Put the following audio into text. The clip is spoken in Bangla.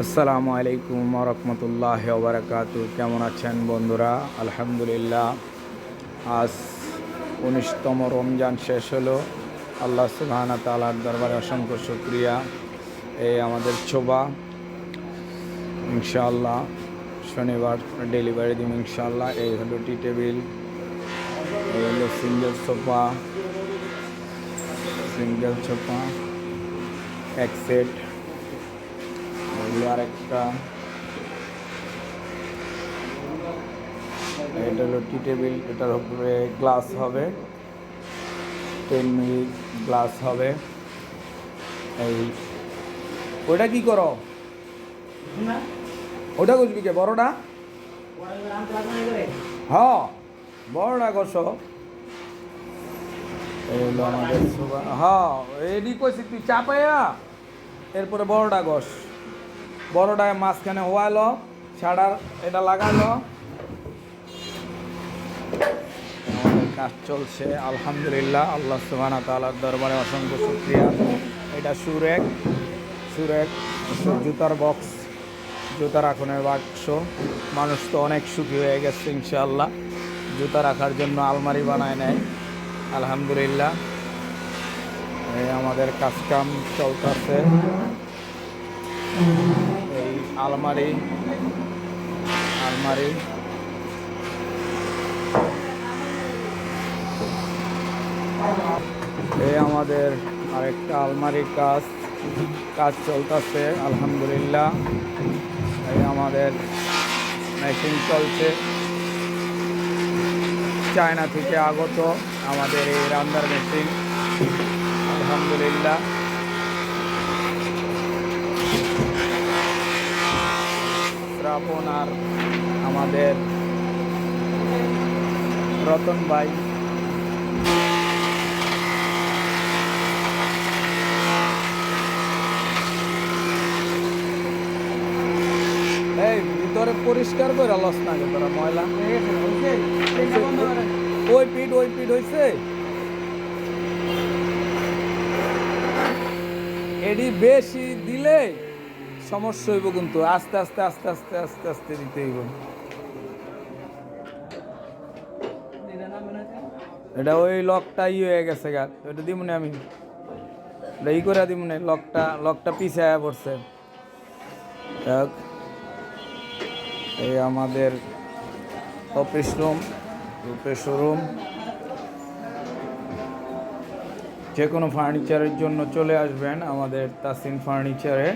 আসসালামু আলাইকুম ওয়া রাহমাতুল্লাহি ওয়া বারাকাতুহু। কেমন আছেন বন্ধুরা? আলহামদুলিল্লাহ। আজ ১৯তম রমজান শেষ হলো। আল্লাহ সুবহানাহু ওয়া তাআলার দরবারে অসংখ্য শুকরিয়া। এই আমাদের ছোবা ইনশাআল্লাহ শনিবার ডেলিভারি দিব ইনশাআল্লাহ। এই হলো টি টেবিল, এই হলো সিঙ্গেল সোফা এক সেট, আরেকটা। এটা হলো টি টেবিল, এটার উপরে গ্লাস হবে, 10 মিনিট গ্লাস হবে। এই ওটা কি করো? ওটা বুঝবি কে বড়টা? হ্যাঁ, বড়টা কষো। এই হলো আমাদের হ্যাঁ, এডি কইছি তুই চাপাইয়া এরপরে বড়টা গস, বড়টায় মাঝখানে হওয়ালো, ছাড়ার এটা লাগালো। কাজ চলছে আলহামদুলিল্লাহ। আল্লাহ সুবহানাহু ওয়া তাআলার দরবারে অসংখ্য শুকরিয়া। এটা সুরেক জুতার বক্স, জুতা রাখনের বাক্স। মানুষ তো অনেক সুখী হয়ে গেছে ইনশাআল্লাহ, জুতা রাখার জন্য আলমারি বানায় নেয় আলহামদুলিল্লাহ। এই আমাদের কাজকাম চলতেছে। এই আলমারি এই আমাদের আরেকটা আলমারির কাজ চলতেছে আলহামদুলিল্লাহ। এই আমাদের মেশিন চলছে, চায়না থেকে আগত আমাদের এই রান্নার মেশিন আলহামদুলিল্লাহ। শ্রাবণ আর আমাদের রতন ভাই এই ভিতরে পরিষ্কার করে লস না তোরা ময়লা ওই পিঠ হয়েছে। এডি বেশি দিলে সমস্যা হইব, কিন্তু আস্তে আস্তে আস্তে আস্তে আস্তে আস্তে দিতে হইব। এটা ওই লকটা হয়ে গেছে গা, ওইটা দিব না আমি, ই করে দিব না। লকটা পিছায়া পড়ছে। এই আমাদের অফিস রুম, শোরুম। যে কোনো ফার্নিচারের জন্য চলে আসবেন আমাদের তাসিন ফার্নিচারে।